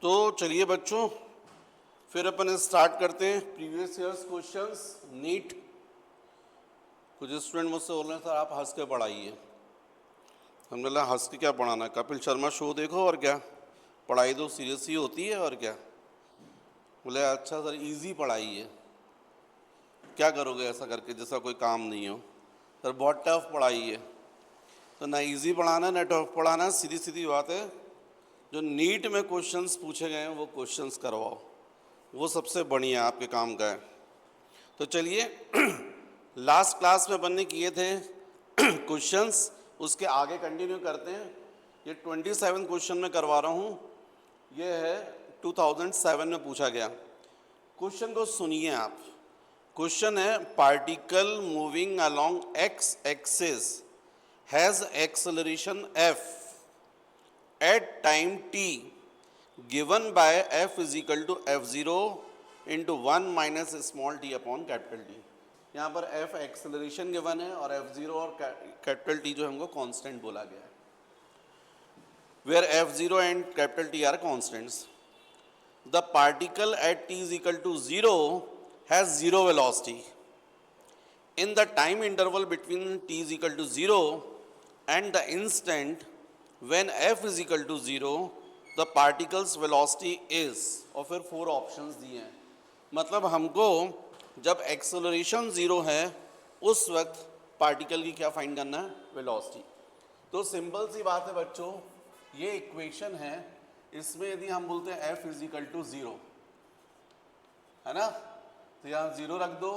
तो चलिए बच्चों, फिर अपन स्टार्ट करते हैं प्रीवियस ईयर्स क्वेश्चंस नीट। कुछ स्टूडेंट मुझसे बोल रहे हैं सर आप हंस के पढ़ाइए। हमने बोला हंस के क्या पढ़ाना है, कपिल शर्मा शो देखो और क्या, पढ़ाई तो सीरियस ही होती है और क्या। बोले अच्छा सर इजी पढ़ाई है। क्या करोगे ऐसा करके जैसा कोई काम नहीं हो। सर बहुत टफ पढ़ाई है। तो ना इजी पढ़ाना ना टफ पढ़ाना, सीधी सीधी बात है। जो नीट में क्वेश्चंस पूछे गए हैं वो क्वेश्चंस करवाओ, वो सबसे बढ़िया आपके काम का है। तो चलिए लास्ट क्लास में अपन ने किए थे क्वेश्चंस, उसके आगे कंटिन्यू करते हैं। ये 27 क्वेश्चन में करवा रहा हूँ। ये है 2007 में पूछा गया। क्वेश्चन को सुनिए आप। क्वेश्चन है particle moving along x axis has acceleration F at time t given by f is equal to f0 into 1 minus small t upon capital T। यहाँ पर f एक्सेलरेशन गिवन है और f0 और capital T जो हमको constant बोला गया है। where f0 and capital T are constants, the particle at t is equal to 0 has zero velocity in the time interval between t is equal to 0 and the instant when f is equal to 0 the particle's velocity is, और फिर 4 options दिए हैं। मतलब हमको जब acceleration 0 है उस वक्त पार्टिकल की क्या फाइंड करना है, वेलोसिटी। तो सिंपल सी बात है बच्चों, ये इक्वेशन है। इसमें यदि हम बोलते हैं f इज इक्वल टू 0 है ना, तो यहाँ 0 रख दो,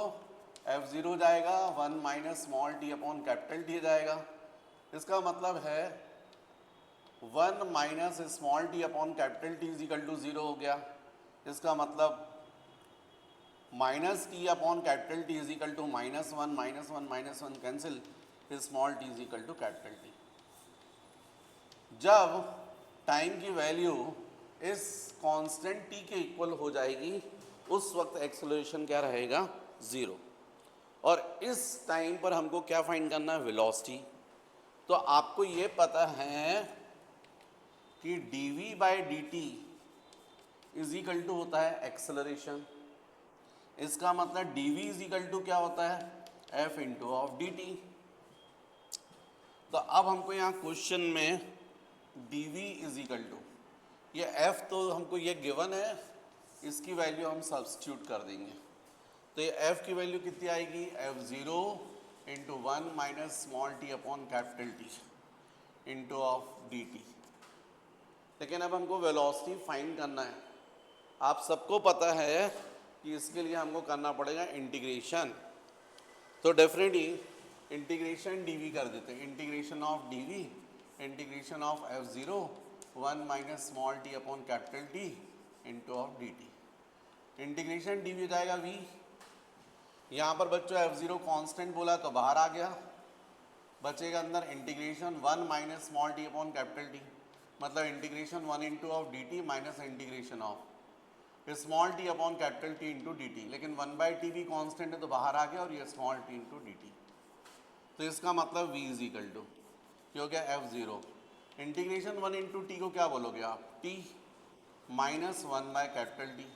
f0 जाएगा 1 minus small T upon capital T जाएगा। इसका मतलब है 1 minus small T upon capital T is equal to 0 हो गया। इसका मतलब minus T upon capital T is equal to minus one cancel, small T is equal to capital T. जब time की वैल्यू इस कांस्टेंट टी के equal हो जाएगी उस वक्त एक्सेलरेशन क्या रहेगा, 0। और इस टाइम पर हमको क्या फाइंड करना है, वेलोसिटी। तो आपको ये पता है कि dv by D T is equal to होता है एक्सेलरेशन। इसका मतलब dv इज इक्वल टू क्या होता है, f into of d T. तो अब हमको यहाँ क्वेश्चन में dv इज इक्वल टू, ये f तो हमको ये गिवन है, इसकी वैल्यू हम सब्स्टिट्यूट कर देंगे। तो ये f की वैल्यू कितनी आएगी, f0 into 1 minus small T upon capital T into of d t. लेकिन अब हमको वेलोसिटी फाइंड करना है। आप सबको पता है कि इसके लिए हमको करना पड़ेगा इंटीग्रेशन। तो डेफिनेटली इंटीग्रेशन dv कर देते हैं। Integration of dv integration of f0 1 minus small T upon capital T into of d T. Integration dv जाएगा v। यहाँ पर बच्चों f0 कांस्टेंट बोला तो बाहर आ गया, बचेगा अंदर integration 1 minus small T upon capital T, मतलब integration 1 into of d t minus integration of small T upon capital T into d t. लेकिन 1 बाई टी भी कॉन्स्टेंट है तो बाहर आ गया और ये small T into d T. तो इसका मतलब v इज इक्वल टू ये हो गया f0। इंटीग्रेशन 1 इंटू टी को क्या बोलोगे आप, t minus 1 by capital T,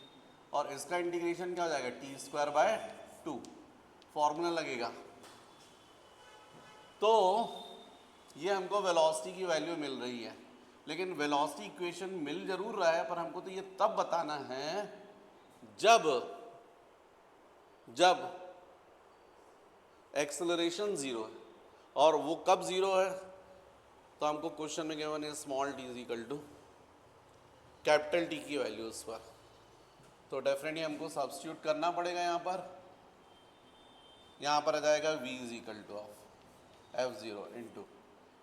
और इसका इंटीग्रेशन क्या हो जाएगा, टी स्क्वायर बाय 2। फॉर्मूला लगेगा। तो ये हमको वेलोसिटी की वैल्यू मिल रही है। लेकिन वेलोसिटी इक्वेशन मिल जरूर रहा है, पर हमको तो ये तब बताना है जब एक्सेलरेशन 0 है। और वो कब 0 है, तो हमको क्वेश्चन में गिवन है small T is equal to capital T की वैल्यू उस पर। तो डेफिनेटली हमको सब्स्टिट्यूट करना पड़ेगा। यहाँ पर आ जाएगा v is equal to of f0 into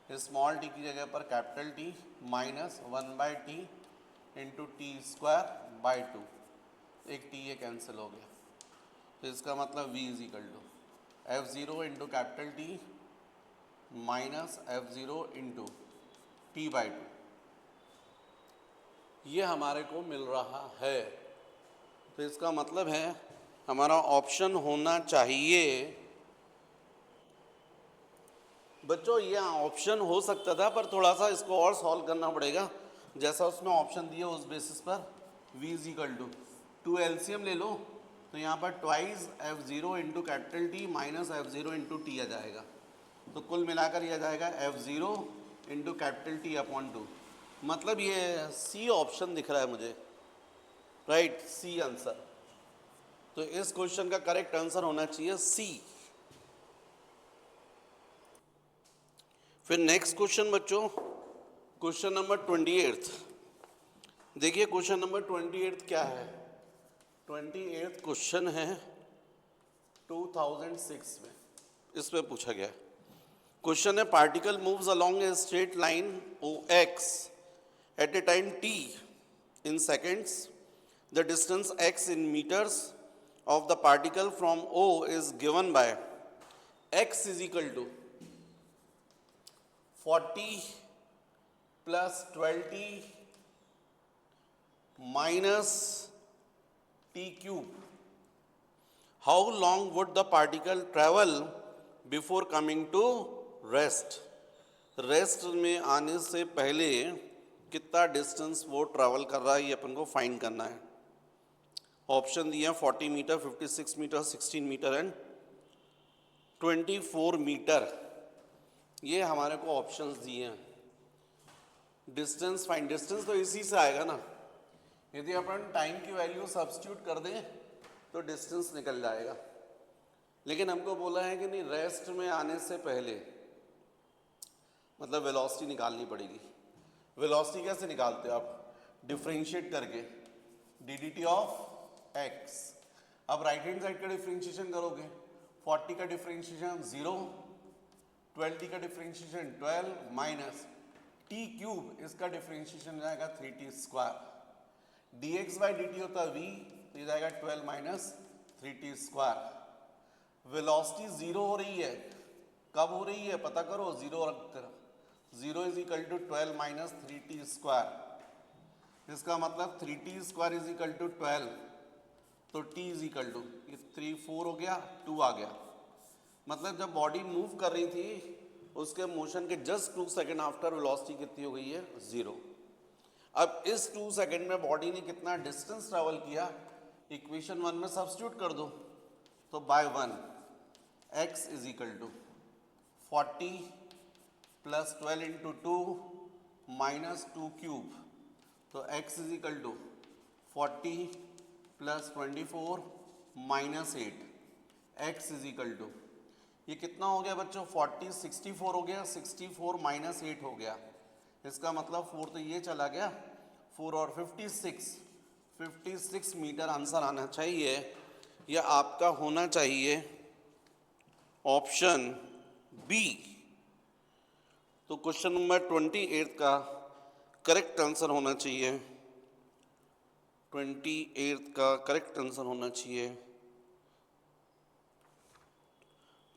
small T की जगह पर capital T minus 1 by T into T square by 2। एक टी ये कैंसिल हो गया। तो इसका मतलब v is equal to f0 into capital T minus f0 into T by 2। ये हमारे को मिल रहा है। तो इसका मतलब है हमारा ऑप्शन होना चाहिए बच्चों, ये ऑप्शन हो सकता था पर थोड़ा सा इसको और सॉल्व करना पड़ेगा। जैसा उसमें ऑप्शन दिया उस बेसिस पर v is equal to 2 LCM ले लो तो यहाँ पर twice f0 into capital T minus f0 into T आ जाएगा, तो कुल मिलाकर यह आ जाएगा f0 into capital T upon 2। मतलब ये सी ऑप्शन दिख रहा है मुझे, राइट, सी आंसर। तो इस क्वेश्चन का करेक्ट आंसर होना चाहिए सी। फिर नेक्स्ट क्वेश्चन बच्चों, क्वेश्चन नंबर 28। देखिए क्वेश्चन नंबर 28 क्या है। 28 क्वेश्चन है 2006 में, इसमें पूछा गया है। क्वेश्चन है particle moves along a straight line O X at a time t in seconds. The distance x in meters of the particle from O is given by x is equal to 40 plus 12t minus t cube. How long would the particle travel before coming to rest? Rest में आने से पहले कितना distance वो travel कर रहा है ये अपन को फाइंड करना है। ऑप्शन दिए हैं 40 meter, 56 meter, 16 meter and 24 meter. ये हमारे को ऑप्शंस दिए हैं। डिस्टेंस फाइंड, डिस्टेंस तो इसी से आएगा ना, यदि अपन टाइम की वैल्यू सब्स्टिट्यूट कर दें तो डिस्टेंस निकल जाएगा। लेकिन हमको बोला है कि नहीं, रेस्ट में आने से पहले मतलब वेलोसिटी निकालनी पड़ेगी। वेलोसिटी कैसे निकालते हो आप? डिफरेंशिएट करके डी ऑफ एक्स। अब राइट हैंड साइड का डिफरेंशिएशन करोगे, 40 का डिफरेंशिएशन 0, 20 का डिफरेंशिएशन 12 माइनस टी क्यूब, इसका डिफरेंशिएशन जाएगा 3t square. dx by dt होता है v, तो ये जाएगा 12 माइनस 3t स्क्वायर। वेलोसिटी 0 हो रही है, कब हो रही है पता करो, 0 रखकर 0 is equal to 12 minus 3t square. इसका मतलब 3t square is equal to 12, तो t इज इक्वल टू 3 4 हो गया, 2 आ गया। मतलब जब बॉडी मूव कर रही थी उसके मोशन के जस्ट 2 सेकेंड आफ्टर वेलोसिटी कितनी हो गई है? 0। अब इस 2 सेकेंड में बॉडी ने कितना डिस्टेंस ट्रेवल किया, इक्वेशन 1 में सब्स्टिट्यूट कर दो, तो by 1 x is equal to 40 plus 12 into 2 minus 2 cube, तो x is equal to 40 plus 24 minus 8, x is equal to, ये कितना हो गया बच्चों? 40 64 हो गया, 64 माइनस 8 हो गया। इसका मतलब 4 तो ये चला गया, 4 और 56 मीटर आंसर आना चाहिए। यह आपका होना चाहिए ऑप्शन बी। तो क्वेश्चन नंबर 28 का करेक्ट आंसर होना चाहिए, 28 का करेक्ट आंसर होना चाहिए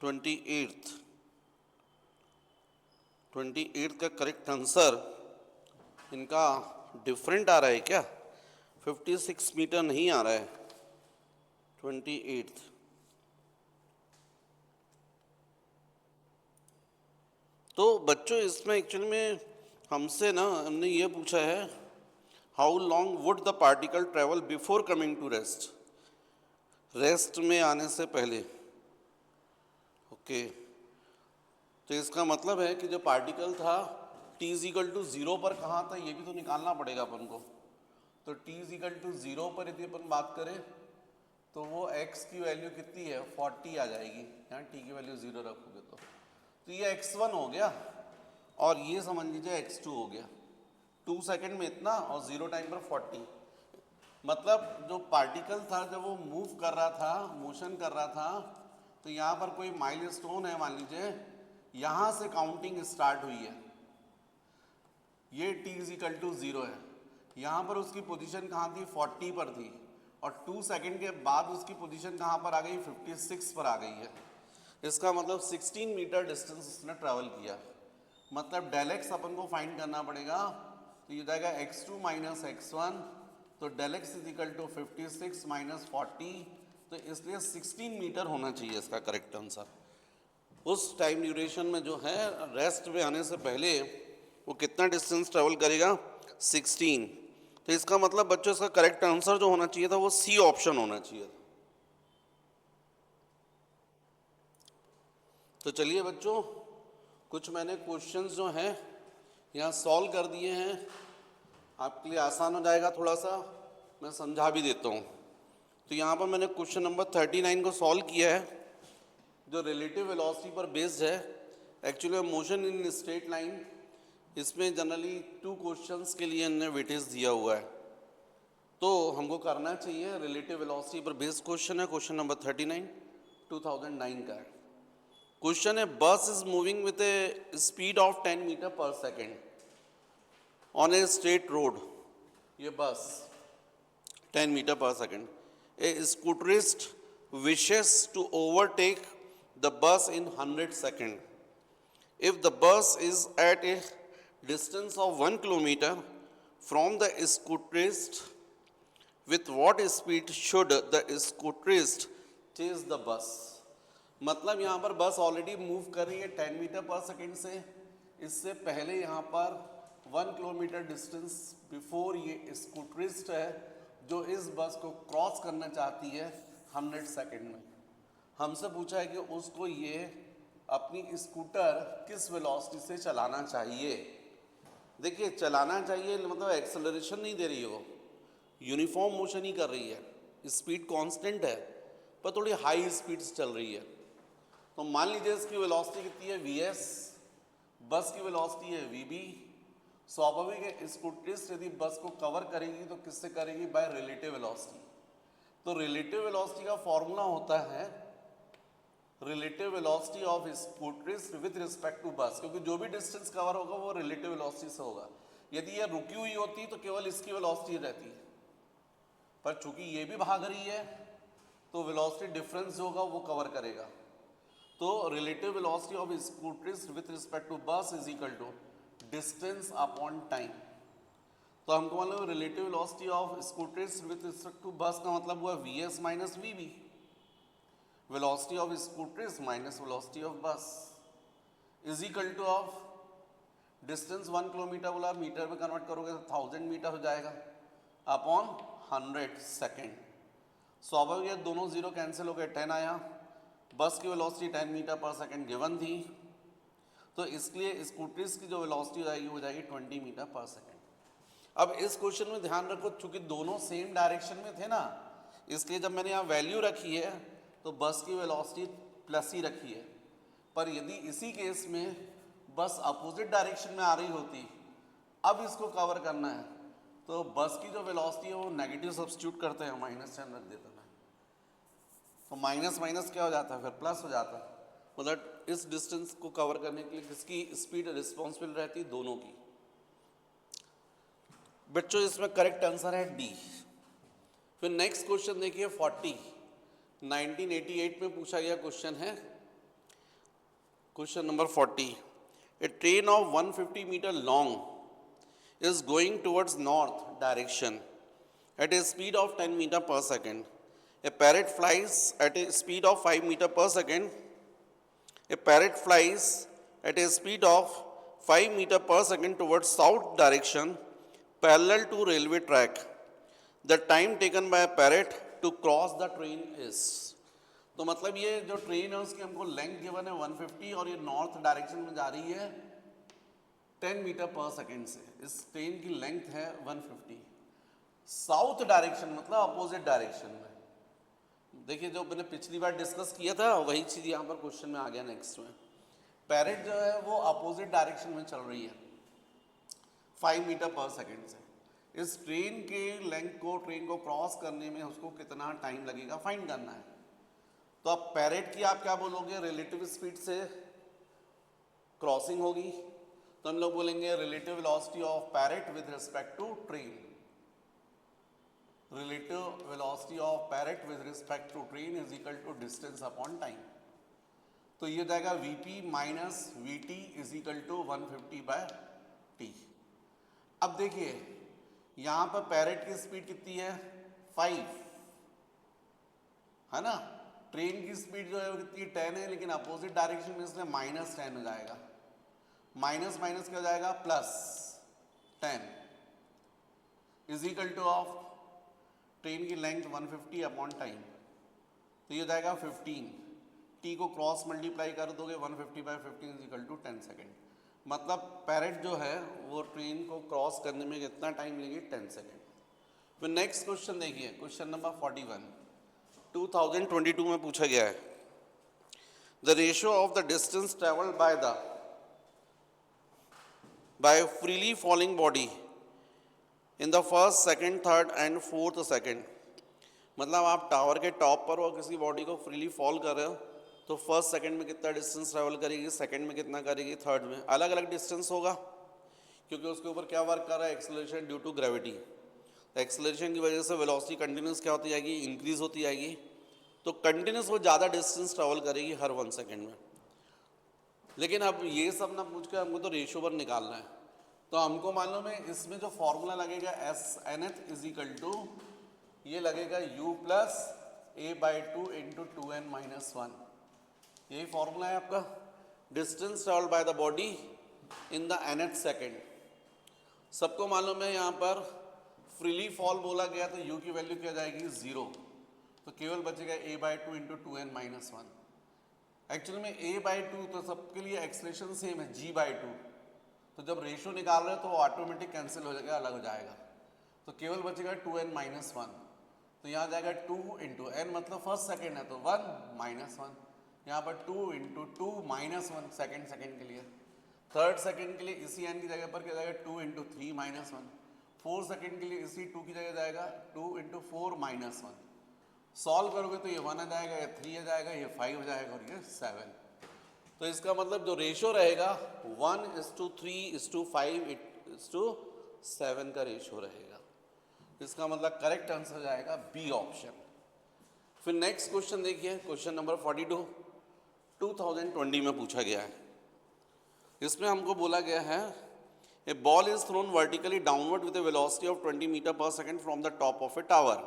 28 का करेक्ट आंसर इनका डिफरेंट आ रहा है क्या? 56 मीटर नहीं आ रहा है, 28। तो बच्चों इसमें एक्चुअली में हमने ये पूछा है how long would the particle travel before coming to rest, rest में आने से पहले। ओके, तो इसका मतलब है कि जो पार्टिकल था t इज इक्वल टू 0 पर कहाँ था ये भी तो निकालना पड़ेगा अपन को। तो t इज इक्वल टू 0 पर यदि अपन बात करें तो वो x की वैल्यू कितनी है? 40 आ जाएगी। यहाँ t की वैल्यू 0 रखोगे तो ये x1 हो गया और ये समझ लीजिए x2 हो गया। 2 सेकेंड में इतना और 0 टाइम पर 40। मतलब जो पार्टिकल था जब वो मूव कर रहा था, मोशन कर रहा था, तो यहाँ पर कोई माइलस्टोन है, मान लीजिए यहाँ से काउंटिंग स्टार्ट हुई है, ये t इज इक्वल टू 0 है। यहाँ पर उसकी पोजीशन कहाँ थी? 40 पर थी, और 2 सेकेंड के बाद उसकी पोजीशन कहाँ पर आ गई? 56 पर आ गई है। इसका मतलब 16 मीटर डिस्टेंस उसने ट्रैवल किया। मतलब डेल एक्स अपन को फाइंड करना पड़ेगा, तो ये जाएगा x2 माइनस x1, तो del X is equal to 56 minus 40, तो इसलिए 16 मीटर होना चाहिए इसका करेक्ट आंसर। उस टाइम ड्यूरेशन में जो है रेस्ट में आने से पहले वो कितना डिस्टेंस ट्रेवल करेगा? 16। तो इसका मतलब बच्चों इसका करेक्ट आंसर जो होना चाहिए था वो सी ऑप्शन होना चाहिए था। तो चलिए बच्चों, कुछ मैंने क्वेश्चंस जो हैं यहाँ सॉल्व कर दिए हैं, आपके लिए आसान हो जाएगा थोड़ा सा, मैं समझा भी देता हूँ। तो यहाँ पर मैंने क्वेश्चन नंबर 39 को सॉल्व किया है, जो रिलेटिव वेलोसिटी पर बेस्ड है। Actually motion in straight line, इसमें जनरली 2 क्वेश्चंस के लिए इन्होंने वेटेज दिया हुआ है, तो हमको करना चाहिए। रिलेटिव वेलोसिटी पर बेस्ड क्वेश्चन है, क्वेश्चन नंबर 39 2009 का है। क्वेश्चन है, bus is moving with a speed of 10 metre पर second on a straight road. ये बस 10 मीटर पर second, a scooterist wishes to overtake the bus in 100 seconds. If the bus is at a distance of 1 kilometer from the scooterist, with what speed should the scooterist chase the bus? मतलब यहाँ पर बस already move कर रही है 10 metre पर second से, इससे पहले यहाँ पर 1 किलोमीटर डिस्टेंस बिफोर ये स्कूटरिस्ट है जो इस बस को क्रॉस करना चाहती है 100 सेकेंड में। हमसे पूछा है कि उसको ये अपनी स्कूटर किस वेलोसिटी से चलाना चाहिए। देखिए, चलाना चाहिए मतलब एक्सेलरेशन नहीं दे रही हो, यूनिफॉर्म मोशन ही कर रही है, स्पीड कांस्टेंट है पर थोड़ी हाई स्पीड से चल रही है। तो मान लीजिए इसकी वेलोसिटी कितनी है vs, बस की वेलोसिटी है vb। स्वाभाविक है स्कूटरिस्ट यदि बस को कवर करेगी तो किससे करेगी, बाय रिलेटिव वेलोसिटी। तो रिलेटिव वेलोसिटी का फॉर्मूला होता है relative velocity of scooterist with respect to bus, क्योंकि जो भी डिस्टेंस कवर होगा वो रिलेटिव वेलोसिटी से होगा। यदि ये रुकी हुई होती तो केवल इसकी वेलोसिटी रहती है, पर चूंकि ये भी भाग रही है तो वेलोसिटी डिफरेंस जो होगा वो कवर करेगा। तो relative velocity of scooterist with respect to bus is equal to distance upon time. तो हमको मालूम relative velocity of scooterist with respect to bus का मतलब हुआ vs minus vb, velocity of scooterist minus velocity of bus is equal to of distance 1 kilometer बोला, meter में convert करोगे तो 1000 मीटर हो जाएगा अपॉन 100 सेकेंड। स्वाभाविक है दोनों जीरो कैंसिल हो गए, 10 आया। बस की वेलोसिटी 10 मीटर पर सेकेंड गिवन थी, तो इसलिए स्कूटरिस्ट की जो वेलोसिटी आएगी वो जाएगी 20 मीटर पर सेकेंड। अब इस क्वेश्चन में ध्यान रखो, चूंकि दोनों सेम डायरेक्शन में थे ना, इसलिए जब मैंने यहाँ वैल्यू रखी है तो बस की वेलोसिटी प्लस ही रखी है। पर यदि इसी केस में बस अपोजिट डायरेक्शन में आ रही होती, अब इसको कवर करना है, तो बस की जो वेलोसिटी है वो नेगेटिव सब्स्टिट्यूट करते हैं, माइनस साइन रख देते हैं, तो माइनस माइनस क्या हो जाता है, फिर प्लस हो जाता है। मतलब इस डिस्टेंस को कवर करने के लिए किसकी स्पीड रिस्पॉन्सिबल रहती है, दोनों की। बच्चों इसमें करेक्ट आंसर है डी। फिर नेक्स्ट क्वेश्चन देखिए 40, 1988 में पूछा गया क्वेश्चन है, question number 40। A train of 150 meter long is going towards north direction at a speed of 10 metre पर second. A parrot flies at a speed of 5 meter per second. A parrot flies at a speed of 5 meter per second towards south direction parallel to railway track. The time taken by a parrot to cross the train is. तो मतलब ये जो train है उसकी हमको length given है 150 और ये नॉर्थ डायरेक्शन में जा रही है 10 मीटर पर सेकेंड से। इस ट्रेन की लेंथ है 150। साउथ डायरेक्शन मतलब अपोजिट डायरेक्शन में। देखिए जो मैंने पिछली बार डिस्कस किया था वही चीज़ यहाँ पर क्वेश्चन में आ गया नेक्स्ट में। पैरेट जो है वो अपोजिट डायरेक्शन में चल रही है 5 मीटर पर सेकेंड से। इस ट्रेन के लेंथ को, ट्रेन को क्रॉस करने में उसको कितना टाइम लगेगा फाइंड करना है। तो अब पैरेट की आप क्या बोलोगे, रिलेटिव स्पीड से क्रॉसिंग होगी, तो हम लोग बोलेंगे relative velocity of parrot with respect to train. Relative velocity of parrot with respect to train is equal to distance upon time। तो ये जाएगा Vp minus Vt is equal to 150 by T। अब देखिए यहाँ पर पैरेट की speed कितनी है 5 है ना, ट्रेन की स्पीड जो है वो कितनी 10 है, लेकिन अपोजिट डायरेक्शन में इसलिए माइनस 10 हो जाएगा। माइनस माइनस क्या हो जाएगा plus 10। Is equal to of train की लेंथ 150 अपॉन टाइम, तो ये हो जाएगा 15, टी को क्रॉस मल्टीप्लाई कर दोगे 150 by 15 is equal to 10 second. मतलब पैरेट जो है वो ट्रेन को क्रॉस करने में कितना टाइम लेगी, 10 सेकेंड। फिर नेक्स्ट क्वेश्चन देखिए, क्वेश्चन नंबर 41 2022 में पूछा गया है, the ratio of the distance travelled by freely falling body in the first, second, third and fourth second. मतलब आप टावर के टॉप पर हो, किसी बॉडी को फ्रीली फॉल कर रहे हो, तो फर्स्ट सेकंड में कितना डिस्टेंस ट्रैवल करेगी, सेकंड में कितना करेगी, थर्ड में अलग अलग डिस्टेंस होगा, क्योंकि उसके ऊपर क्या वर्क कर रहा है, acceleration due to gravity. Acceleration की वजह से वेलोसिटी कंटिन्यूस क्या होती जाएगी, इंक्रीज होती जाएगी, तो कंटिन्यूस वो ज़्यादा डिस्टेंस ट्रैवल करेगी हर 1 सेकेंड में। लेकिन अब ये सब ना पूछ के हमको तो रेशियो पर निकालना है, तो हमको मालूम है इसमें जो फॉर्मूला लगेगा एस एन एथ इज इक्वल टू, ये लगेगा u plus a by 2 into 2n-1, यही फॉर्मूला है आपका। Distance travel by the body in the nth second, सबको मालूम है यहाँ पर फ्रीली फॉल बोला गया तो u की वैल्यू क्या जाएगी 0, तो केवल बचेगा a by 2 into 2n-1। Actually में a बाई 2 तो सबके लिए एक्सलेशन सेम है g बाई 2, तो जब रेशियो निकाल रहे हो तो ऑटोमेटिक कैंसिल हो जाएगा, अलग हो जाएगा, तो केवल बचेगा 2n-1, तो यहाँ जाएगा 2 इंटू एन मतलब फर्स्ट सेकेंड है तो 1 माइनस 1, यहाँ पर 2 इंटू 2 माइनस 1 सेकेंड के लिए, थर्ड सेकेंड के लिए इसी एन की जगह पर क्या जाएगा 2 इंटू 3 माइनस 1, फोर्थ सेकेंड के लिए इसी 2 की जगह जाएगा 2 इंटू 4 माइनस 1। सॉल्व करोगे तो ये 1 आ जाएगा, ये 3 आ जाएगा, ये 5 आ जाएगा और ये 7। तो इसका मतलब जो रेशियो रहेगा 1:3:5:7 का रेशियो रहेगा। इसका मतलब करेक्ट आंसर जाएगा बी ऑप्शन। फिर नेक्स्ट क्वेश्चन देखिए, क्वेश्चन नंबर 42 2020 में पूछा गया है। इसमें हमको बोला गया है a ball is thrown vertically downward with a velocity of 20 meter पर second from the top of a tower.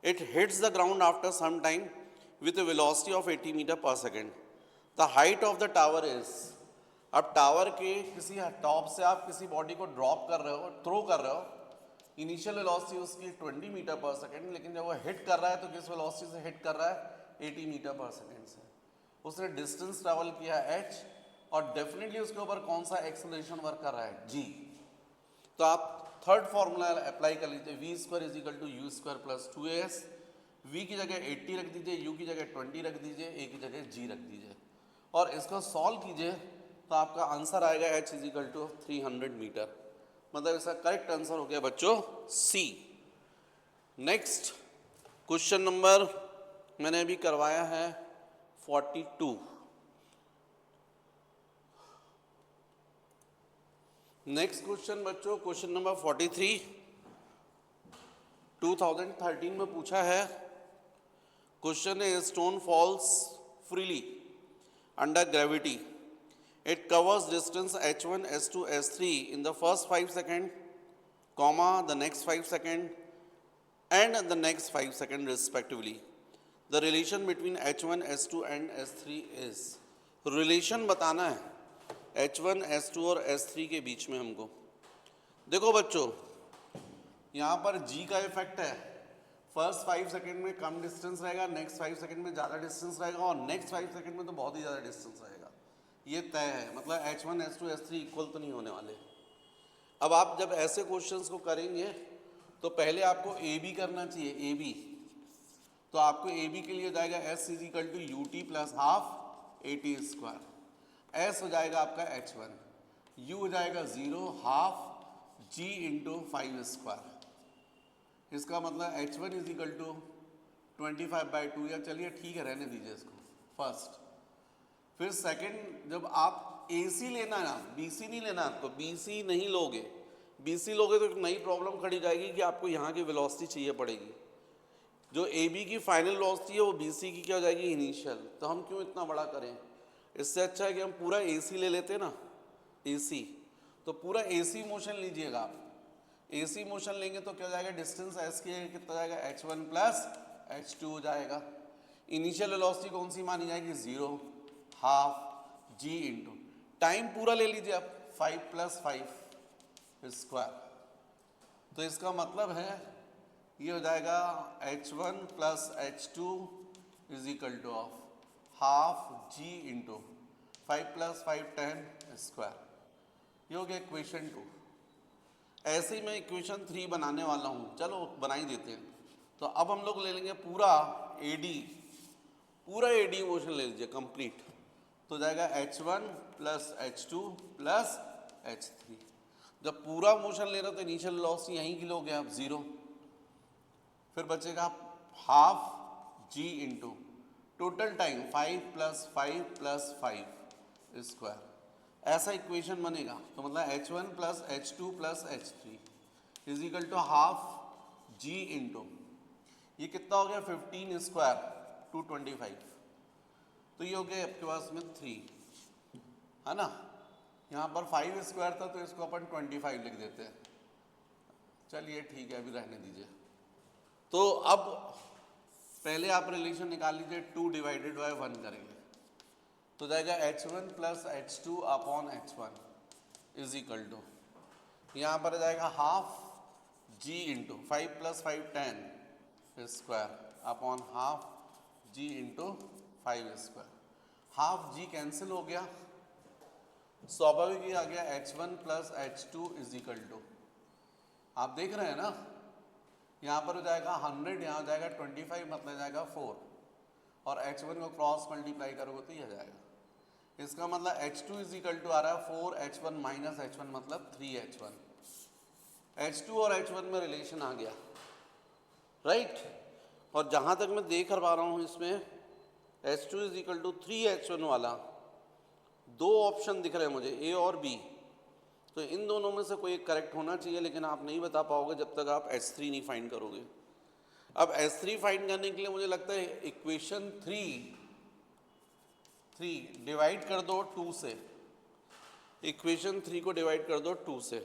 It hits the ground after some time with a velocity of 80 meter पर second. The height of the tower is, अब tower के किसी top से आप किसी body को drop कर रहे हो, थ्रो कर रहे हो, इनिशियल वेलोसिटी उसकी 20 मीटर पर सेकेंड, लेकिन जब वो हिट कर रहा है तो किस वेलोसिटी से हिट कर रहा है, 80 मीटर पर सेकेंड से। उसने डिस्टेंस ट्रैवल किया h, और डेफिनेटली उसके ऊपर कौन सा एक्सेलरेशन वर्क कर रहा है, g। तो आप थर्ड फॉर्मूला अप्लाई कर लीजिए, v² is equal to u² plus 2as। v की जगह 80 रख दीजिए, u की जगह 20 रख दीजिए, a की जगह g रख दीजिए, और इसको सॉल्व कीजिए तो आपका आंसर आएगा h is equal to 300 metre. मतलब इसका करेक्ट आंसर हो गया बच्चों सी। नेक्स्ट क्वेश्चन नंबर मैंने अभी करवाया है 42। नेक्स्ट क्वेश्चन बच्चों, क्वेश्चन नंबर 43 2013 में पूछा है। क्वेश्चन है stone falls freely under gravity. It covers distance h1, s2, s3 in the first 5 seconds, comma, the next 5 seconds, and the next 5 seconds respectively. The relation between h1, s2 and s3 is, relation बताना है h1, s2 और s3 के बीच में हमको। देखो बच्चों, यहाँ पर g का इफेक्ट है, फर्स्ट 5 सेकंड में कम डिस्टेंस रहेगा, नेक्स्ट 5 सेकंड में ज़्यादा डिस्टेंस रहेगा, और नेक्स्ट 5 सेकंड में तो बहुत ही ज़्यादा डिस्टेंस रहेगा, ये तय है। मतलब h1, s2, s3 इक्वल तो नहीं होने वाले। अब आप जब ऐसे क्वेश्चंस को करेंगे तो पहले आपको ए बी करना चाहिए, ए बी। तो आपको ए बी के लिए जाएगा s is equal to u t plus half a t square, s हो जाएगा आपका h1, u हो जाएगा 0 हाफ g इंटू 5 स्क्वायर। इसका मतलब h1 इज इक्वल टू 25/2, या चलिए ठीक है रहने दीजिए इसको फर्स्ट। फिर सेकंड, जब आप AC लेना है ना, BC नहीं लेना आपको, BC नहीं लोगे, BC लोगे तो एक नई प्रॉब्लम खड़ी जाएगी कि आपको यहाँ की वेलोसिटी चाहिए पड़ेगी। जो AB की फाइनल वेलोसिटी है वो BC की क्या हो जाएगी, इनिशियल। तो हम क्यों इतना बड़ा करें, इससे अच्छा है कि हम पूरा AC ले लेते ना, AC। तो पूरा AC मोशन लीजिएगा आप, AC मोशन लेंगे तो क्या हो जाएगा, डिस्टेंस S की कितना जाएगा, h1 प्लस h2 हो जाएगा। इनिशियल वेलोसिटी कौन सी मानी जाएगी, 0 हाफ g इंटू टाइम पूरा ले लीजिए आप 5 + 5 स्क्वायर। तो इसका मतलब है ये हो जाएगा H1 plus H2 is equal to of half G into 5 plus 5 10 square. ये हो गया इक्वेशन 2। ऐसे ही मैं इक्वेशन 3 बनाने वाला हूँ, चलो बना ही देते हैं। तो अब हम लोग ले लेंगे पूरा एडी मोशन ले लीजिए कंप्लीट। तो जाएगा H1 plus H2 plus H3। जब पूरा मोशन ले रहे हो तो इनिशियल लॉस यहीं की लोगे आप 0, फिर बचेगा half G into total time 5 plus 5 plus 5 square. ऐसा इक्वेशन बनेगा। तो मतलब H1 plus H2 plus H3 is equal to half G into ये कितना हो गया 15 स्क्वायर 225। तो ये हो गया आपके पास में 3, है ना। यहाँ पर 5 स्क्वायर था तो इसको अपन 25 लिख देते हैं। चलिए ठीक है, अभी रहने दीजिए। तो अब पहले आप रिलेशन निकाल लीजिए, 2 डिवाइडेड बाय 1 करेंगे तो जाएगा H1 plus H2 upon H1 is equal to यहाँ पर जाएगा half G into 5 plus 5 10 square upon half G into 5 square. Half G cancel हो गया, स्वाभाविक ही आ गया H1 plus H2 is equal to, आप देख रहे हैं ना, यहाँ पर हो जाएगा 100, यहाँ हो जाएगा 25, मतलब जाएगा 4 और H1 को क्रॉस मल्टीप्लाई करोगे तो यह जाएगा। इसका मतलब H2 इज इक्वल टू आ रहा है 4H1 माइनस H1 मतलब 3H1। H2 और H1 में रिलेशन आ गया, राइट। और जहाँ तक मैं देख कर पा रहा हूँ इसमें H2 is equal to 3H1 वाला 2 ऑप्शन दिख रहे हैं मुझे, A और B। तो इन दोनों में से कोई एक करेक्ट होना चाहिए, लेकिन आप नहीं बता पाओगे जब तक आप H3 नहीं फाइंड करोगे। अब H3 फाइंड करने के लिए मुझे लगता है इक्वेशन 3 डिवाइड कर दो 2 से, इक्वेशन 3 को डिवाइड कर दो 2 से,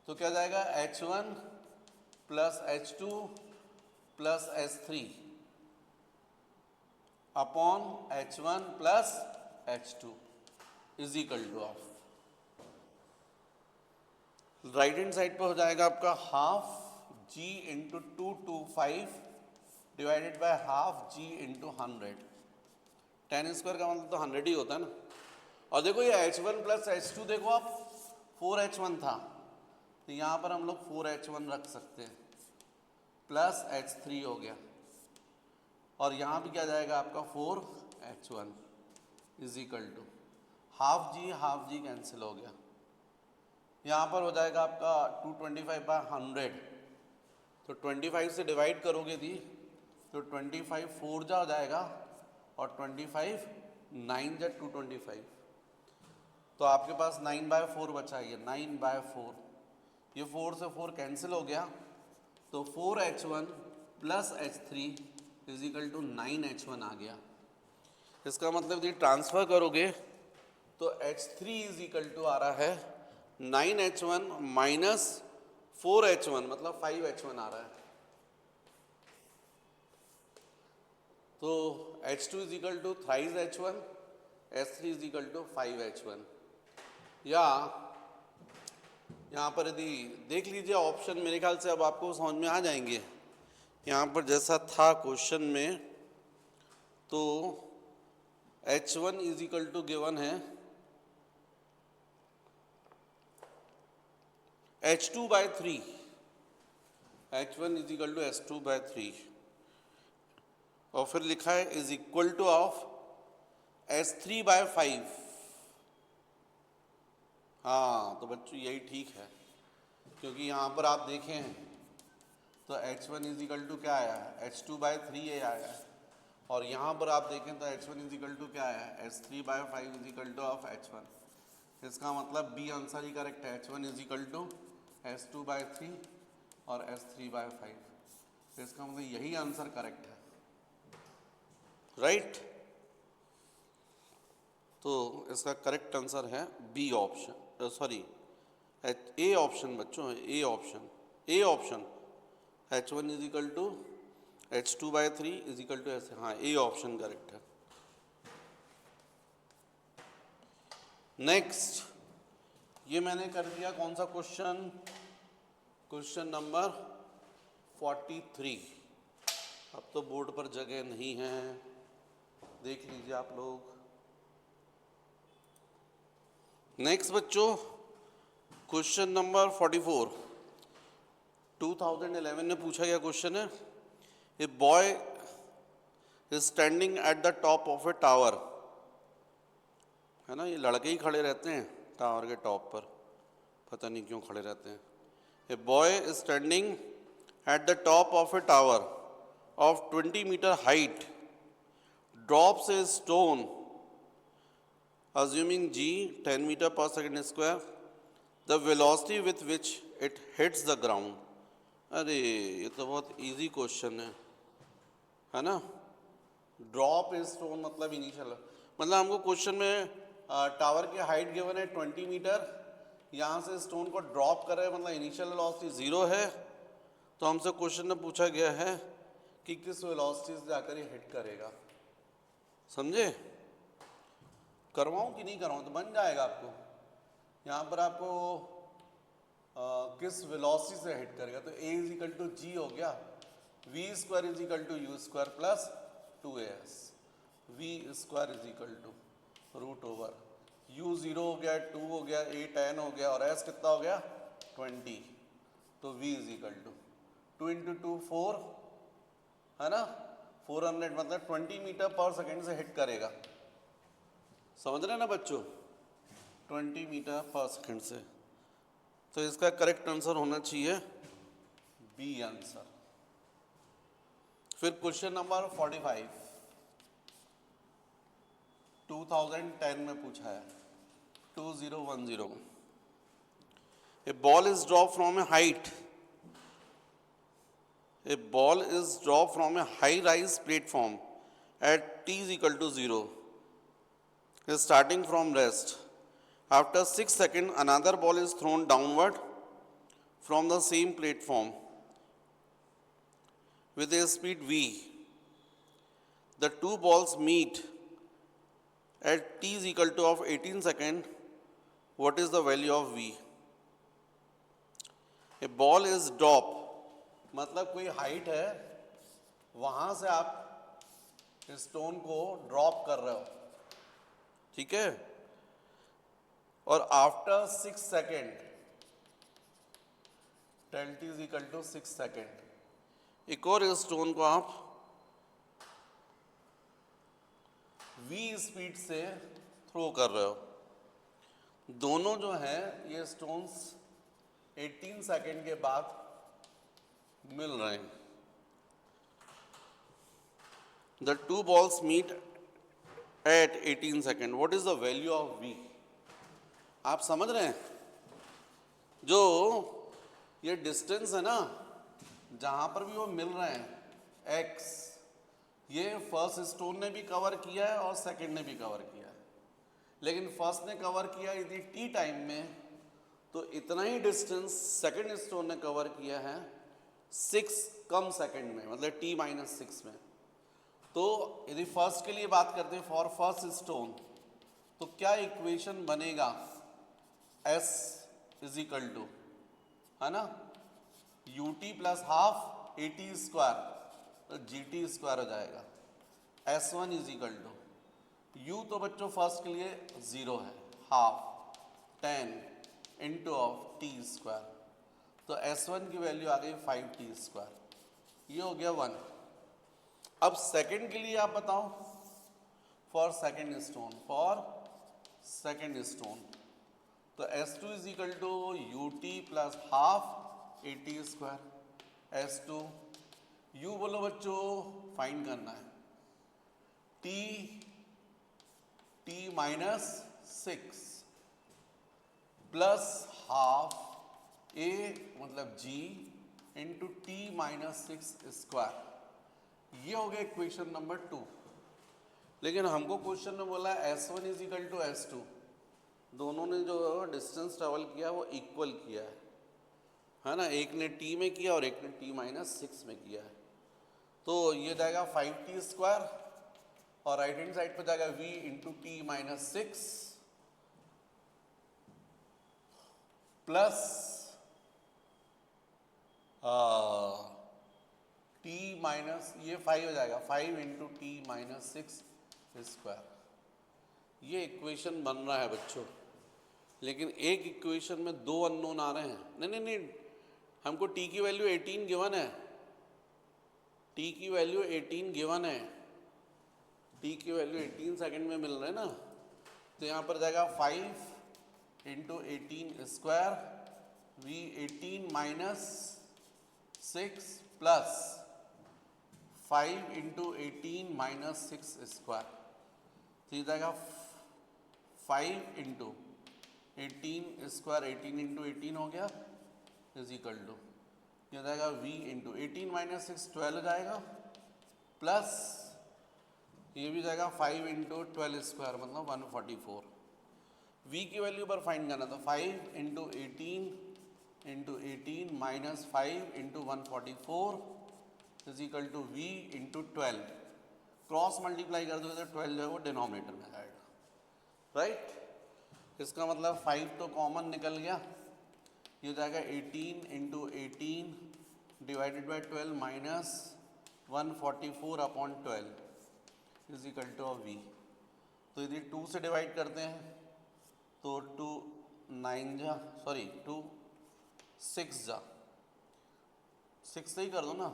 तो क्या जाएगा H1 plus H2 plus H3 upon H1 plus H2 is equal to of right hand side पर हो जाएगा आपका half G into 225 divided by half G into 100। 10 square का मतलब तो 100 ही होता है ना। और देखो ये H1 प्लस H2 देखो आप 4H1 था तो यहाँ पर हम लोग 4H1 रख सकते हैं प्लस H3 हो गया, और यहाँ भी क्या जाएगा आपका 4H1 is equal to half G cancel हो गया। यहाँ पर हो जाएगा आपका 225 बाय 100, तो 25 से डिवाइड करोगे दी तो 25 4 जा हो जाएगा और 25 9 जा 225, तो आपके पास 9 बाय 4 बचा, ये 9 बाय 4, ये 4 से 4 कैंसिल हो गया, तो 4H1 plus H3 is equal to 9H1 आ गया। इसका मतलब ये ट्रांसफर करोगे तो H3 इज इक्वल टू आ रहा है 9H1 माइनस 4H1 मतलब 5H1 आ रहा है। तो H2 is equal to thrice H1, H3 is equal to 5H1। या यहाँ पर यदि देख लीजिए ऑप्शन, मेरे ख्याल से अब आपको समझ में आ जाएंगे। यहाँ पर जैसा था क्वेश्चन में, तो H1 is equal to given है H2 bye 3, H1 is equal to H2 bye 3, और फिर लिखा है is equal to of H3 by 5। हाँ तो बच्चों यही ठीक है, क्योंकि यहाँ पर आप देखें तो H1 इज इक्वल टू क्या आया है H2 बाय 3 ये आया है, और यहाँ पर आप देखें तो H1 इज इक्वल टू क्या आया है H3 by 5 is equal to of H1। इसका मतलब बी आंसर ही करेक्ट है, H1 is equal to H2 bye 3 और H3 बाय 5। इसका मतलब यही आंसर करेक्ट है, राइट। तो इसका करेक्ट आंसर है B option, sorry a option बच्चों, a option H1 is equal to H2 bye 3 is equal to ऐसे, हाँ ए ऑप्शन करेक्ट है। नेक्स्ट ये मैंने कर दिया कौन सा क्वेश्चन, क्वेश्चन नंबर 43। अब तो बोर्ड पर जगह नहीं है, देख लीजिए आप लोग। नेक्स्ट बच्चों, क्वेश्चन नंबर 44 2011 में पूछा गया क्वेश्चन है। ए boy is standing at the top of a tower, है ना, ये लड़के ही खड़े रहते हैं टावर के टॉप पर, पता नहीं क्यों खड़े रहते हैं। A boy is standing at the top of a tower of 20 metre height, drops a stone assuming g 10 meter per second square, the velocity with which it hits the ground। अरे ये तो बहुत इजी क्वेश्चन है ना। Drop a stone मतलब initial, मतलब हमको question में टावर की हाइट गिवन है 20 मीटर, यहाँ से स्टोन को ड्रॉप कर रहे हैं, मतलब इनिशियल वेलोसिटी 0 है। तो हमसे क्वेश्चन में पूछा गया है कि किस वेलोसिटी से जाकर ये हिट करेगा। समझे? करवाऊँ कि नहीं करवाऊँ? तो बन जाएगा आपको यहाँ पर, आपको किस वेलोसिटी से हिट करेगा। तो a is equal to g हो गया, v square is equal to u square plus 2as, v square is equal to root over u 0 हो गया, 2 हो गया, a 10 हो गया, और s कितना हो गया 20। तो v is equal to 2 into 2 4, है ना, 400, मतलब 20 मीटर पर सेकेंड से हिट करेगा। समझ रहे हैं ना बच्चों, 20 मीटर पर सेकेंड से। तो इसका करेक्ट आंसर होना चाहिए बी आंसर। फिर क्वेश्चन नंबर 45 2010 में पूछा है, 2010। A ball is drop from a height, a ball is drop from a high rise platform at t is equal to 0, is starting from rest. After 6 seconds, another ball is thrown downward from the same platform with a speed v. The two balls meet at t is equal to of 18 seconds. What is the value of v? A ball is drop, मतलब कोई height है, वहाँ से आप stone को drop कर रहे हो, ठीक है, और after 6 second, tell t is equal to 6 second, एक और स्टोन को आप v स्पीड से थ्रो कर रहे हो। दोनों जो हैं ये स्टोन्स 18 सेकेंड के बाद मिल रहे हैं। The two balls meet at 18 second, what is the value of v? आप समझ रहे हैं? जो ये डिस्टेंस है ना, जहां पर भी वो मिल रहे हैं x, ये फर्स्ट स्टोन ने भी कवर किया है और सेकंड ने भी कवर किया है, लेकिन फर्स्ट ने कवर किया यदि t टाइम में, तो इतना ही डिस्टेंस सेकंड स्टोन ने कवर किया है 6 कम सेकंड में, मतलब t-6 में। तो यदि फर्स्ट के लिए बात करते हैं, फॉर फर्स्ट स्टोन, तो क्या इक्वेशन बनेगा? s इज इक्वल टू, है ना, ut plus half at square, तो gt स्क्वायर हो जाएगा। s1 is equal to u, तो बच्चों फर्स्ट के लिए 0 है, half 10 into of t square, तो s1 की वैल्यू आ गई 5t स्क्वायर, ये हो गया 1। अब सेकंड के लिए आप बताओ, for second stone, for second stone, तो s2 is equal to ut plus half at square, s2 u बोलो बच्चों, फाइंड करना है, t-6 प्लस हाफ a मतलब g इंटू t-6 स्क्वायर, ये हो गया इक्वेशन नंबर 2। लेकिन हमको क्वेश्चन में बोला s1 is equal to s2, दोनों ने जो डिस्टेंस ट्रेवल किया वो इक्वल किया है ना, एक ने t में किया और एक ने t-6 में किया है। तो ये जाएगा 5t स्क्वायर, और राइट हैंड साइड पर जाएगा v into t-6 plus T minus ये 5 हो जाएगा, 5 इंटू टी माइनस 6 स्क्वायर। ये इक्वेशन बन रहा है बच्चों, लेकिन एक इक्वेशन में दो अननोन आ रहे हैं। नहीं नहीं नहीं, हमको टी की वैल्यू 18 गिवन है, टी की वैल्यू 18 गिवन है, टी की वैल्यू 18 सेकंड में मिल रहे हैं ना। तो यहाँ पर जाएगा 5 into 18 square, v 18 minus 6 plus 5 into 18 minus 6 square. तो ये जाएगा 5 इंटू 18 स्क्वायर, 18 इंटू 18 हो गया, इज इक्वल टू ये जाएगा v इंटू 18 माइनस 6 12 हो जाएगा, प्लस ये भी जाएगा 5 इंटू 12 स्क्वायर मतलब 144। v की वैल्यू पर फाइंड करना था, 5 into 18 minus 5 into 144 is equal to v into 12। Cross multiply कर दोगे तो 12 जो है वो डिनोमिनेटर में आएगा, राइट। इसका मतलब 5 तो कॉमन निकल गया, ये हो जाएगा 18 into 18 divided by 12 minus 144 upon 12 is equal to v. तो यदि 2 से डिवाइड करते हैं तो 2 9 जा, सॉरी 2 6 जा, 6 से ही कर दो ना,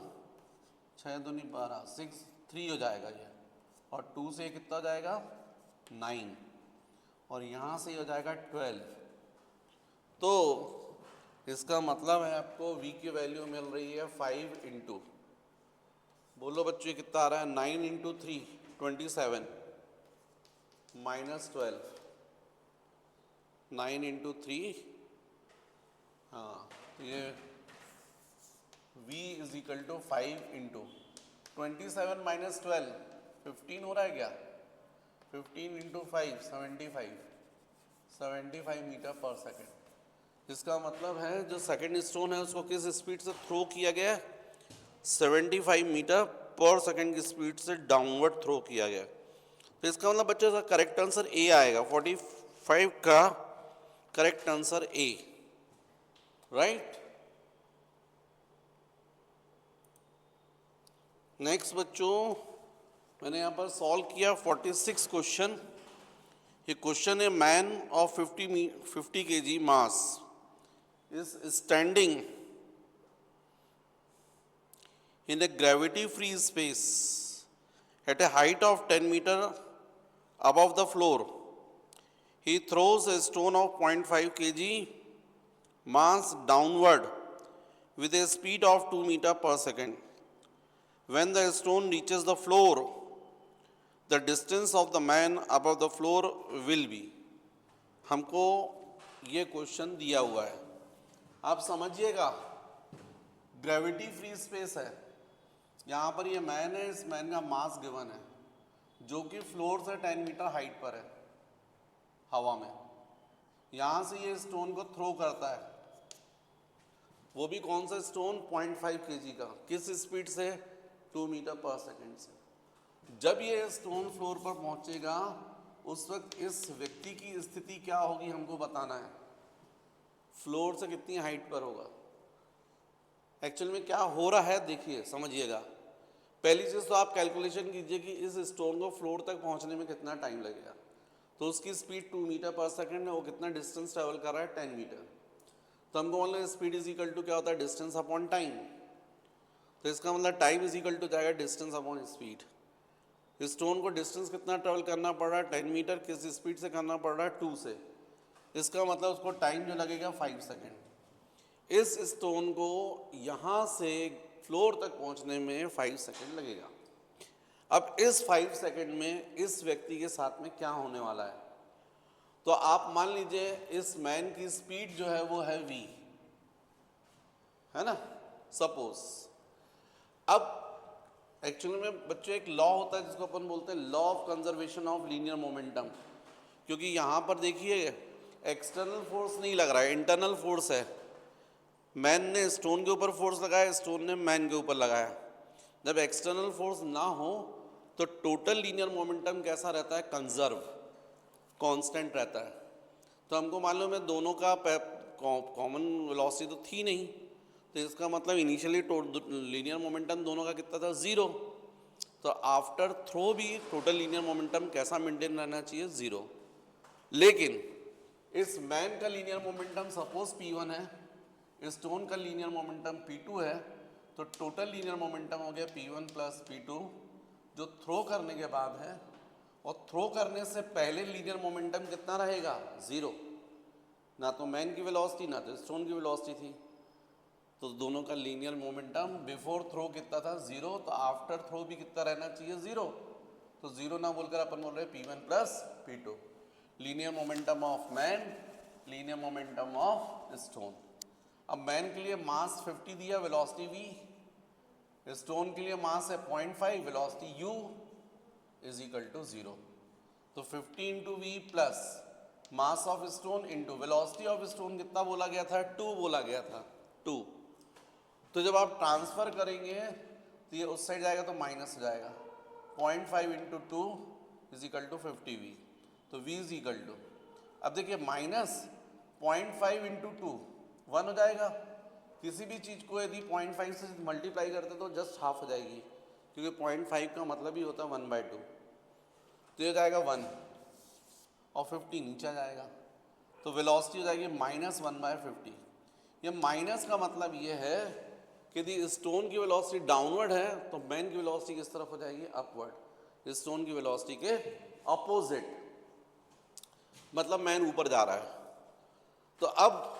6 दूनी 12, 6 3 हो जाएगा ये, और 2 से कितना हो जाएगा 9, और यहाँ से हो जाएगा 12। तो इसका मतलब है आपको v की वैल्यू मिल रही है 5 इंटू, बोलो बच्चों ये कितना आ रहा है, 9 इंटू 3 27 माइनस 12, 9 इंटू 3, हाँ ये v is equal to 5 into 27 minus 12 15 हो रहा है क्या, 15 इंटू 5 75 मीटर पर सेकेंड। इसका मतलब है जो सेकंड स्टोन है उसको किस स्पीड से थ्रो किया गया, 75 मीटर पर सेकंड की स्पीड से डाउनवर्ड थ्रो किया गया। तो इसका मतलब बच्चों का करेक्ट आंसर ए आएगा, 45 का correct answer A, right. Next बच्चों मैंने यहाँ पर सॉल्व किया 46 क्वेश्चन। ये क्वेश्चन है man of 50 kg mass is standing in a gravity free space at a height of 10 meter above the floor. He throws a stone of 0.5 kg mass downward with a speed of 2 meter per second. When the stone reaches the floor, the distance of the man above the floor will be. हमको ये question दिया हुआ है, आप समझिएगा gravity free space है, यहाँ पर ये मैन है, इस मैन का मास गिवन है जो कि फ्लोर से 10 मीटर हाइट पर है हवा में। यहाँ से ये स्टोन को थ्रो करता है, वो भी कौन सा स्टोन, 0.5 kg का, किस स्पीड से, 2 मीटर पर सेकेंड से। जब ये स्टोन फ्लोर पर पहुँचेगा उस वक्त इस व्यक्ति की स्थिति क्या होगी हमको बताना है, फ्लोर से कितनी हाइट पर होगा। एक्चुअल में क्या हो रहा है देखिए समझिएगा। पहली चीज़ तो आप कैलकुलेशन कीजिए कि इस स्टोन को फ्लोर तक पहुंचने में कितना टाइम लगेगा। तो उसकी स्पीड 2 मीटर पर सेकंड है, वो कितना डिस्टेंस ट्रेवल कर रहा है, 10 मीटर। तो हमको मतलब स्पीड इज इक्वल टू क्या होता है, डिस्टेंस अपॉन टाइम। तो इसका मतलब टाइम इज इक्वल टू जाएगा डिस्टेंस अपॉन स्पीड। स्टोन को डिस्टेंस कितना ट्रेवल करना पड़ रहा है, 10 मीटर, किस स्पीड से करना पड़ रहा है, 2 से। इसका मतलब उसको टाइम जो लगेगा 5 सेकेंड। इस स्टोन को यहाँ से फ्लोर तक पहुँचने में 5 सेकेंड लगेगा। अब इस 5 सेकेंड में इस व्यक्ति के साथ में क्या होने वाला है, तो आप मान लीजिए इस मैन की स्पीड जो है वो है v, है ना, सपोज। अब एक्चुअली में बच्चों एक लॉ होता है जिसको अपन बोलते हैं law of conservation of linear momentum, क्योंकि यहाँ पर देखिए एक्सटर्नल फोर्स नहीं लग रहा है, इंटरनल फोर्स है। मैन ने स्टोन के ऊपर फोर्स लगाया, स्टोन ने मैन के ऊपर लगाया। जब एक्सटर्नल फोर्स ना हो तो टोटल लीनियर मोमेंटम कैसा रहता है, कंजर्व, कांस्टेंट रहता है। तो हमको मालूम है दोनों का कॉमन वेलोसिटी तो थी नहीं, तो इसका मतलब इनिशियली लीनियर मोमेंटम दोनों का कितना था, 0। तो आफ्टर थ्रो भी टोटल लीनियर मोमेंटम कैसा मेंटेन रहना चाहिए, 0। लेकिन इस मैन का लीनियर मोमेंटम सपोज P1 है, स्टोन का लीनियर मोमेंटम P2 है, तो टोटल लीनियर मोमेंटम हो गया P1 प्लस P2 जो थ्रो करने के बाद है, और थ्रो करने से पहले लीनियर मोमेंटम कितना रहेगा, 0। ना तो मैन की वेलोसिटी ना तो स्टोन की वेलोसिटी थी, तो दोनों का लीनियर मोमेंटम बिफोर थ्रो कितना था, 0। तो आफ्टर थ्रो भी कितना रहना चाहिए, 0। तो 0 ना बोलकर अपन बोल रहे P1 plus P2, linear momentum of man, linear momentum of stone. अब मैन के लिए मास 50 दिया, वेलोसिटी v, स्टोन के लिए मास है 0.5, velocity u is equal to 0। तो 50 into v plus mass of stone into velocity of stone कितना बोला गया था, 2 बोला गया था, 2। तो जब आप ट्रांसफर करेंगे तो ये उस साइड जाएगा तो माइनस हो जाएगा, 0.5 into 2 is equal to 50v। तो v इज इक्वल टू, अब देखिए माइनस 0.5 इंटू 2 1 हो जाएगा। किसी भी चीज़ को यदि 0.5 से मल्टीप्लाई करते तो जस्ट हाफ हो जाएगी, क्योंकि 0.5 का मतलब ही होता है 1/2। तो ये जाएगा 1 और 50 नीचे आ जाएगा, तो वेलोसिटी हो जाएगी -1/50। ये माइनस का मतलब ये है कि यदि स्टोन की वेलोसिटी डाउनवर्ड है तो मैन की वेलोसिटी किस तरफ हो जाएगी, अपवर्ड, स्टोन की वेलोसिटी के अपोजिट, मतलब मैन ऊपर जा रहा है। तो अब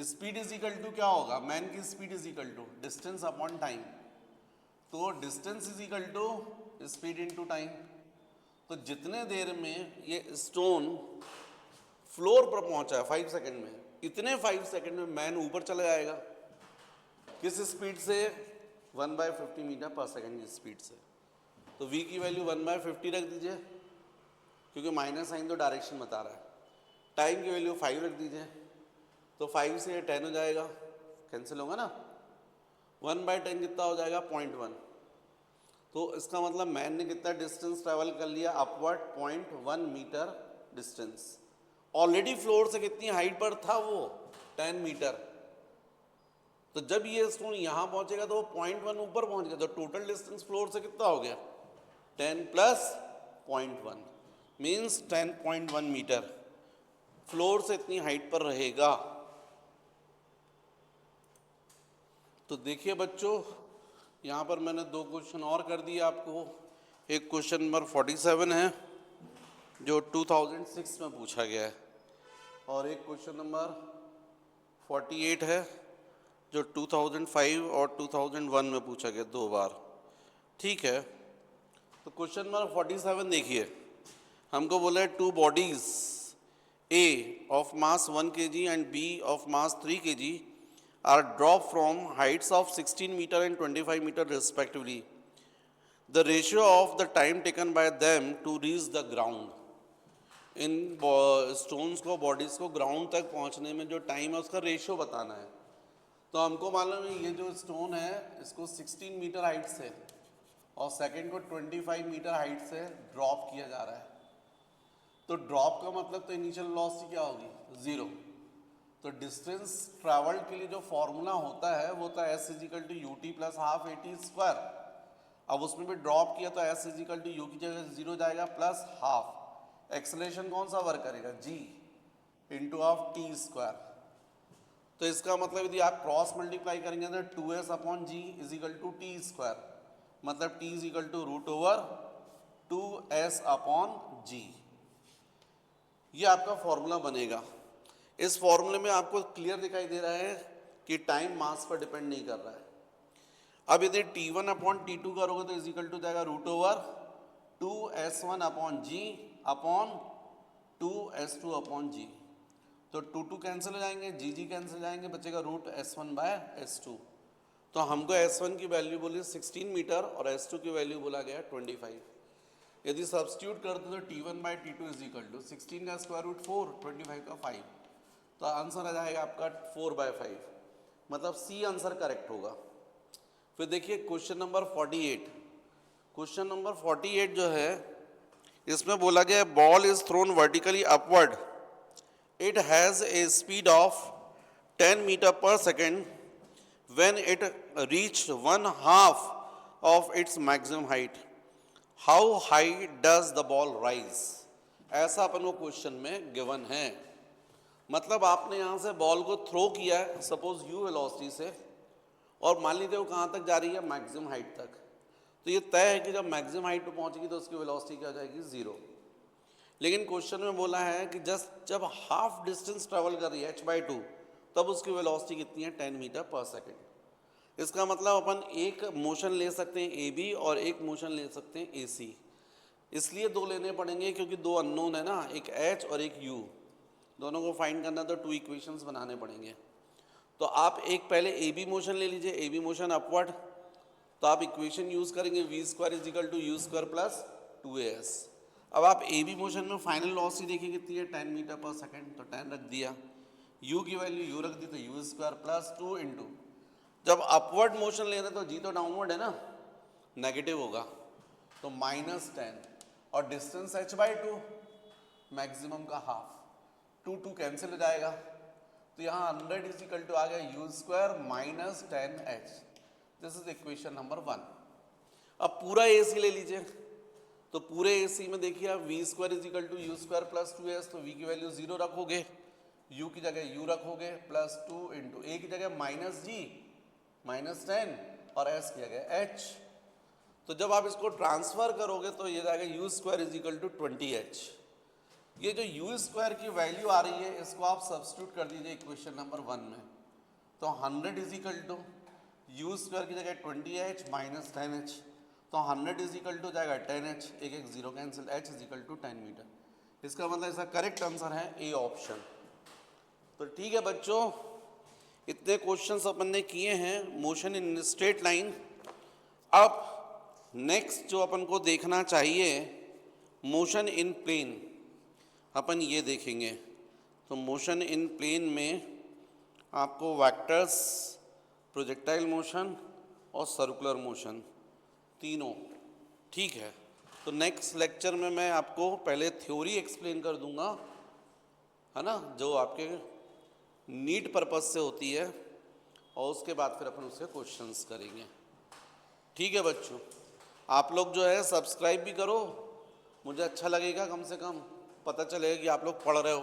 स्पीड इज इक्वल टू क्या होगा, मैन की speed is equal to distance upon time. तो distance is equal to speed into time. तो जितने देर में ये स्टोन फ्लोर पर पहुंचा है 5 सेकंड में, इतने 5 सेकंड में मैन ऊपर चला जाएगा। किस स्पीड से, 1/50 मीटर पर सेकंड की स्पीड से। तो v की वैल्यू 1/50 रख दीजिए, क्योंकि माइनस साइन तो डायरेक्शन बता रहा है। टाइम की वैल्यू 5 रख दीजिए, तो 5 से 10 हो जाएगा, कैंसिल होगा ना, 1/10 कितना हो जाएगा, 0.1। तो इसका मतलब मैन ने कितना डिस्टेंस ट्रैवल कर लिया, upward 0.1 metre distance. Already floor से कितनी हाइट पर था वो, 10 मीटर। तो जब ये स्टोन यहाँ पहुंचेगा तो वो 0.1 ऊपर पहुंच गया, तो टोटल डिस्टेंस फ्लोर से कितना हो गया, 10 प्लस 0.1 मीन्स 10.1 मीटर फ्लोर से इतनी हाइट पर रहेगा। तो देखिए बच्चों, यहाँ पर मैंने 2 क्वेश्चन और कर दिए आपको। एक क्वेश्चन नंबर 47 है जो 2006 में पूछा गया है, और एक क्वेश्चन नंबर 48 है जो 2005 और 2001 में पूछा गया 2 बार। ठीक है, तो क्वेश्चन नंबर 47 देखिए, हमको बोला है 2 bodies A of mass 1 kg and B of mass 3 kg are dropped from heights of 16 meter and 25 meter respectively. The ratio of the time taken by them to reach the ground. In stones को, bodies को ground तक पहुंचने में जो time है उसका ratio बताना है। तो हमको मालूम है ये जो स्टोन है इसको 16 मीटर हाइट से और सेकंड को 25 मीटर हाइट से ड्रॉप किया जा रहा है। तो ड्रॉप का मतलब तो इनिशियल वेलोसिटी क्या होगी, 0। तो डिस्टेंस ट्रैवल्ड के लिए जो फॉर्मूला होता है वो तो s is equal to u t plus half a t square. अब उसमें भी ड्रॉप किया तो s is equal to u की जगह 0 जाएगा प्लस हाफ, एक्सेलरेशन कौन सा वर्क करेगा, g into of T square. तो इसका मतलब यदि आप क्रॉस मल्टीप्लाई करेंगे तो 2s upon G is equal to T square, मतलब t is equal to root over 2s upon G. ये आपका फॉर्मूला बनेगा। इस फॉर्मूले में आपको क्लियर दिखाई दे रहा है कि टाइम मास पर डिपेंड नहीं कर रहा है। अब यदि t1 अपॉन t2 करोगे तो इज इक्वल टू जाएगा रूट ओवर 2s1 अपॉन जी अपॉन 2s2 अपॉन जी। तो 2 कैंसिल हो जाएंगे, जी कैंसिल हो जाएंगे, बचेगा रूट s1/s2। तो हमको s1 की वैल्यू बोली 16 मीटर और s2 की वैल्यू बोला गया 25। यदि सब्स्टिट्यूट करते तो t1/t2 इज इक्वल टू 16 का स्क्वायर रूट 4, 25 का 5, तो आंसर आ जाएगा आपका 4/5, मतलब सी आंसर करेक्ट होगा। फिर देखिए क्वेश्चन नंबर 48। क्वेश्चन नंबर 48 जो है इसमें बोला गया ball is thrown vertically upward, it has a speed of 10 metre पर second when it reached 1/2 of its maximum height, how high does the ball rise? ऐसा अपन को क्वेश्चन में गिवन है। मतलब आपने यहाँ से बॉल को थ्रो किया है सपोज u वेलोसिटी से, और मान लीजिए वो कहाँ तक जा रही है, मैक्सिमम हाइट तक। तो ये तय है कि जब मैक्सिमम हाइट पे पहुँचेगी तो उसकी वेलोसिटी क्या हो जाएगी, 0। लेकिन क्वेश्चन में बोला है कि जब हाफ डिस्टेंस ट्रेवल कर रही है h/2, तब उसकी वेलोसिटी कितनी है, 10 मीटर पर सेकेंड। इसका मतलब अपन एक मोशन ले सकते हैं ए बी और एक मोशन ले सकते हैं ए सी। इसलिए दो लेने पड़ेंगे क्योंकि दो अननोन है ना, एक एच और एक यू, दोनों को फाइंड करना तो 2 इक्वेशंस बनाने पड़ेंगे। तो आप एक पहले ए बी मोशन ले लीजिए, ए बी मोशन अपवर्ड, तो आप इक्वेशन यूज़ करेंगे v² = u² + 2as। अब आप ए बी मोशन में फाइनल वेलोसिटी देखिए कितनी है, 10 मीटर पर सेकेंड, तो 10 रख दिया, u की वैल्यू u रख दी तो u² + 2 इंटू, जब अपवर्ड मोशन ले रहे हैं तो जी तो डाउनवर्ड है ना, नेगेटिव होगा, तो -10, और डिस्टेंस h/2 मैक्सिमम का हाफ, 2 कैंसिल हो जाएगा, तो यहाँ 100 = आ गया u² - 10h। This is equation number 1। अब पूरा AC ले लीजिए, तो पूरे AC में देखिए आप v² = u² + 2s, तो v की वैल्यू 0 रखोगे, u की जगह u रखोगे प्लस 2 इंटू a की जगह -g -10 और s की जगह h। तो जब आप इसको ट्रांसफर करोगे तो ये जाएगा u² = 20h। ये जो u² की वैल्यू आ रही है इसको आप सब्स्टिट्यूट कर दीजिए इक्वेशन नंबर 1 में, तो 100 = u² की जगह 20h - 10h, तो 100 = जाएगा 10h, एक 0 कैंसिल, h = 10 मीटर। इसका मतलब इसका करेक्ट आंसर है ए ऑप्शन। तो ठीक है बच्चों, इतने क्वेश्चंस अपन ने किए हैं मोशन इन स्ट्रेट लाइन। अब नेक्स्ट जो अपन को देखना चाहिए मोशन इन प्लेन, अपन ये देखेंगे। तो मोशन इन प्लेन में आपको वेक्टर्स, प्रोजेक्टाइल मोशन और सर्कुलर मोशन तीनों, ठीक है। तो नेक्स्ट लेक्चर में मैं आपको पहले थ्योरी एक्सप्लेन कर दूंगा, है ना, जो आपके नीट पर्पस से होती है, और उसके बाद फिर अपन उससे क्वेश्चंस करेंगे। ठीक है बच्चों, आप लोग जो है सब्सक्राइब भी करो, मुझे अच्छा लगेगा, कम से कम पता चलेगा कि आप लोग पढ़ रहे हो।